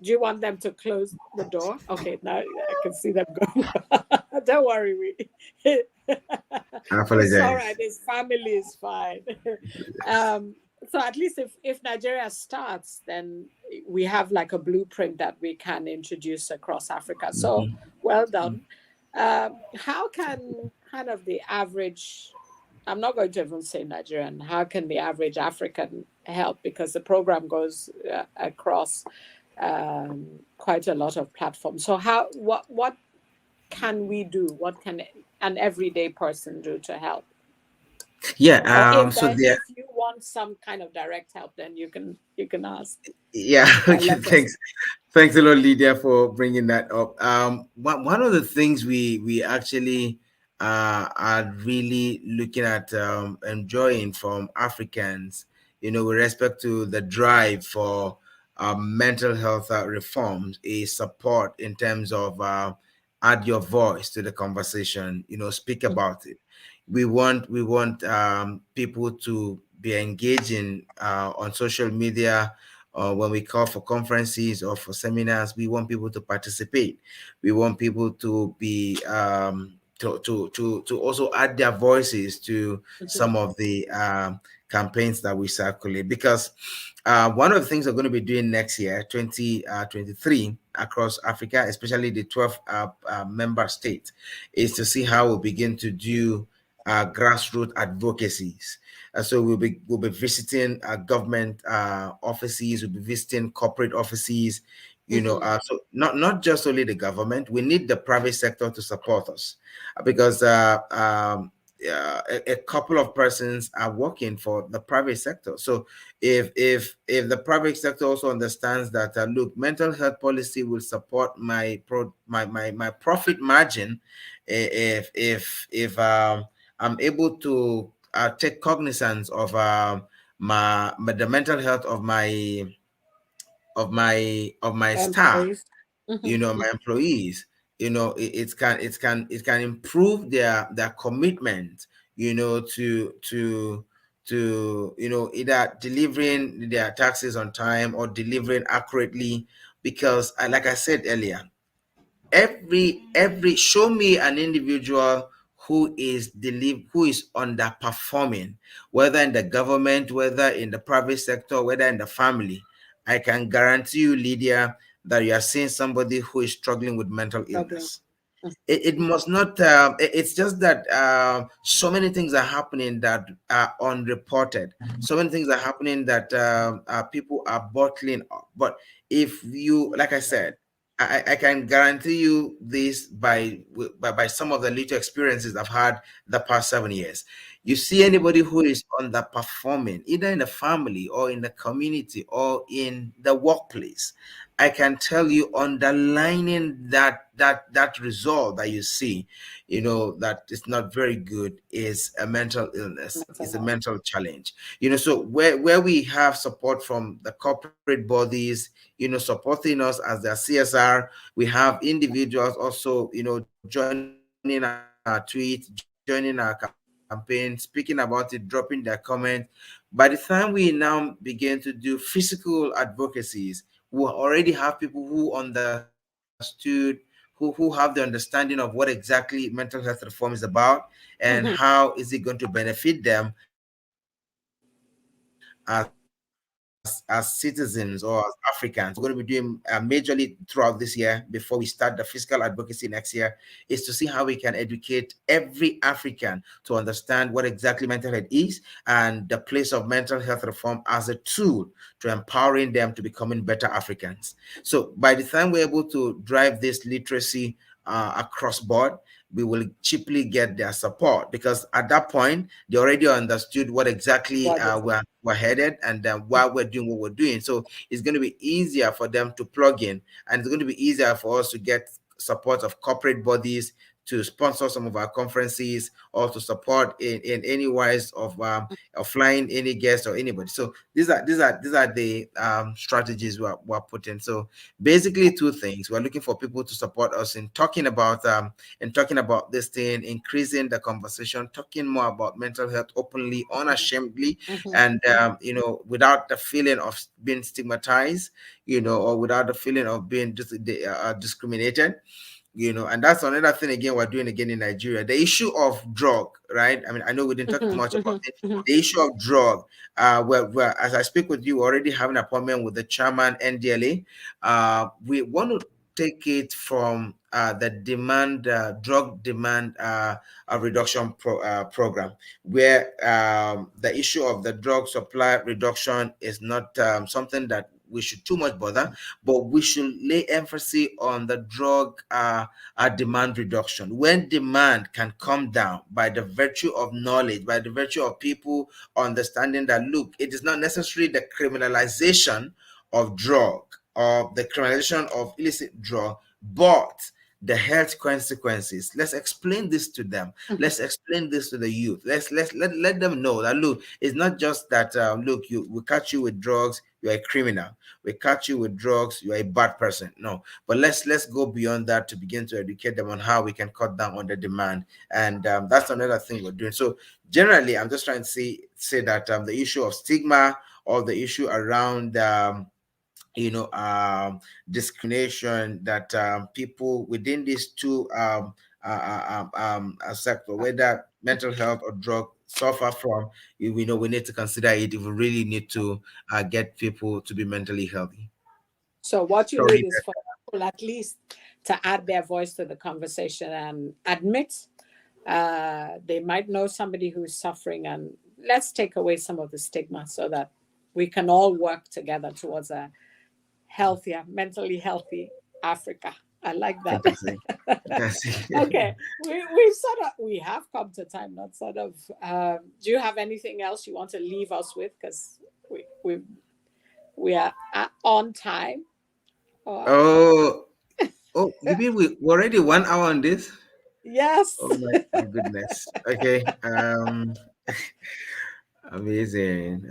do you want them to close the door? Okay, now I can see them going. Don't worry, I it's all apologize. right. His family is fine. So at least if Nigeria starts, then we have like a blueprint that we can introduce across Africa. So well done. How can kind of the average, I'm not going to even say Nigerian, how can the average African help? Because the program goes across quite a lot of platforms. So what can we do? What can an everyday person do to help? Yeah. Or if So there. if you want some kind of direct help, then you can ask. Yeah. Okay. Let us. Thanks a lot, Lydia, for bringing that up. One of the things we actually are really looking at enjoying from Africans, with respect to the drive for mental health reforms, is support in terms of add your voice to the conversation. Speak about it. We want people to be engaging on social media, when we call for conferences or for seminars. We want people to participate. We want people to be to also add their voices to Mhm. some of the campaigns that we circulate, because one of the things we're going to be doing next year, 2023, across Africa, especially the 12 member states, is to see how we begin to do grassroots advocacies. So we'll be visiting government offices. We'll be visiting corporate offices. Mhm. So not just only the government. We need the private sector to support us, because a couple of persons are working for the private sector. So if the private sector also understands that, look, mental health policy will support my profit margin, if I'm able to take cognizance of the mental health of my staff, Employees. Mhm. my employees. It can improve their commitment, to either delivering their taxes on time or delivering accurately. Because like I said earlier, every show me an individual who is underperforming, whether in the government, whether in the private sector, whether in the family. I can guarantee you, Lydia, that you are seeing somebody who is struggling with mental Struggling. illness. It must not it's just that so many things are happening that are unreported. So many things are happening that people are bottling up. But if you, like I said, I can guarantee you this by some of the little experiences I've had the past 7 years. You see anybody who is underperforming, either in the family or in the community or in the workplace, I can tell you, underlining that result that you see, that is not very good, is a mental illness, Mental is a health. mental challenge. So where we have support from the corporate bodies, supporting us as their CSR, we have individuals also, joining our tweets, joining our campaign, speaking about it, dropping their comments. By the time we now begin to do physical advocacies, we already have people who understood, who have the understanding of what exactly mental health reform is about, and how is it going to benefit them Mhm. as citizens or as Africans. We're going to be doing majorly throughout this year before we start the fiscal advocacy next year, is to see how we can educate every African to understand what exactly mental health is and the place of mental health reform as a tool to empowering them to becoming better Africans. So by the time we're able to drive this literacy across board, we will cheaply get their support, because at that point they already understood what exactly we're headed, and why What we're is it? doing what we're doing. So it's going to be easier for them to plug in, and it's going to be easier for us to get support of corporate bodies to sponsor some of our conferences, or to support in any wise of flying any guest or anybody. So these are the strategies we're putting. So basically two things: we're looking for people to support us in talking about this thing, increasing the conversation, talking more about mental health openly, unashamedly, Mhm. and without the feeling of being stigmatized, or without the feeling of being discriminated. And that's another thing again we're doing again in Nigeria. The issue of drug, right? I mean, I know we didn't talk Mhm. much about Mhm. it. Mhm. The issue of drug, where as I speak with you, already have an appointment with the chairman NDLA. We want to take it from the drug demand reduction program, where the issue of the drug supply reduction is not something that we should too much bother, but we should lay emphasis on the drug demand reduction. When demand can come down by the virtue of knowledge, by the virtue of people understanding that, look, it is not necessarily the criminalization of drug or the criminalization of illicit drug, but the health consequences. Let's explain this to them. Let's explain this to the youth. Let them know that, look, it's not just that look, we catch you with drugs, you're a criminal. We catch you with drugs, you're a bad person. No, but let's go beyond that to begin to educate them on how we can cut down on the demand. And that's another thing we're doing. So generally, I'm just trying to say that the issue of stigma or the issue around discrimination that people within these two sector, whether mental health or drug, suffer from, we need to consider it if we really need to get people to be mentally healthy. So what you need is for people at least to add their voice to the conversation and admit they might know somebody who's suffering, and let's take away some of the stigma so that we can all work together towards a healthier, mentally healthy Africa. I like that. Okay, we have come to time. Not sort of. Do you have anything else you want to leave us with? Because we are on time. Oh, you mean we're already 1 hour on this? Yes. Oh my goodness. Okay. Amazing.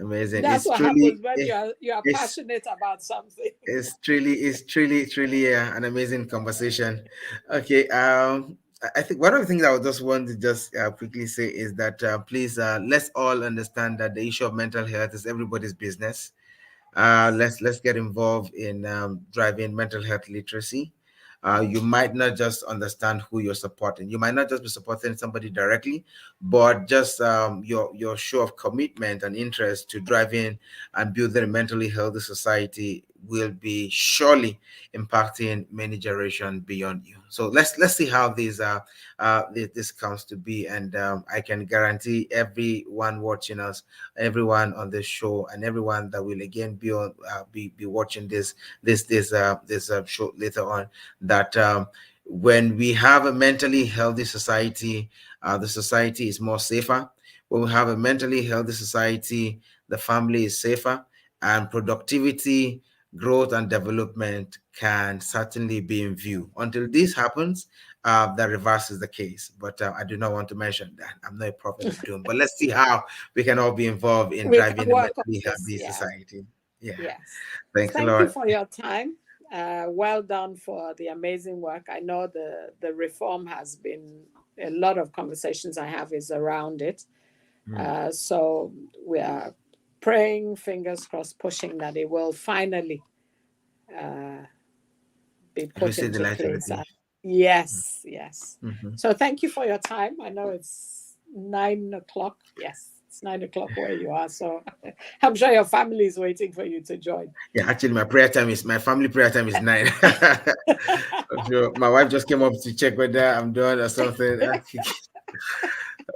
That's what happens when you are passionate about something. It's truly an amazing conversation. Okay. I think one of the things I would just want to quickly say is that please let's all understand that the issue of mental health is everybody's business. Let's get involved in driving mental health literacy. You might not just understand who you're supporting. You might not just be supporting somebody directly, but just your show of commitment and interest to driving and building a mentally healthy society will be surely impacting many generations beyond you. So let's see how this comes to be, and I can guarantee everyone watching us, everyone on this show, and everyone that will again be watching this show later on, that when we have a mentally healthy society, the society is more safer. When we have a mentally healthy society, the family is safer, and productivity, growth, and development can certainly be in view. Until this happens, the reverse is the case. But I do not want to mention that. I'm not a prophet of doom. But let's see how we can all be involved in driving a mentally healthy society. Yeah. Yes. Thank you for your time. Well done for the amazing work. I know the reform has been, a lot of conversations I have is around it. So we are praying, fingers crossed, pushing that it will finally be put into place. Yes. Mm-hmm. So thank you for your time. I know it's 9 o'clock. Yes, it's 9 o'clock where you are. So I'm sure your family is waiting for you to join. Yeah, actually, my family prayer time is 9. Sure. My wife just came up to check whether I'm done or something. All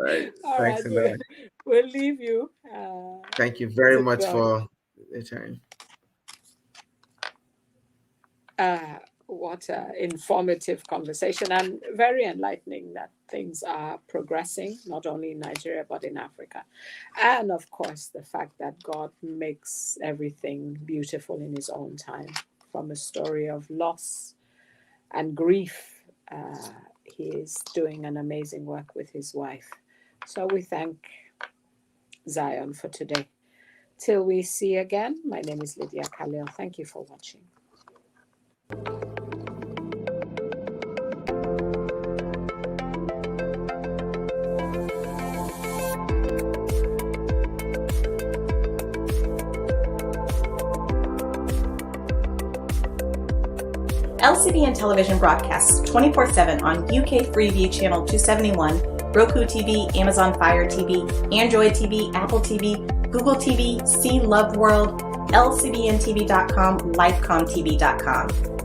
right. Thanks a lot. We'll leave you. Thank you very much for the time. What an informative conversation, and very enlightening that things are progressing, not only in Nigeria, but in Africa. And of course, the fact that God makes everything beautiful in his own time. From a story of loss and grief, he is doing an amazing work with his wife. So we thank Zion for today. Till we see again, my name is Lydia Khalil. Thank you for watching. LCBN television broadcasts 24/7 on UK Freeview Channel 271, Roku TV, Amazon Fire TV, Android TV, Apple TV, Google TV, C Love World, LCBNTV.com, LifeComTV.com.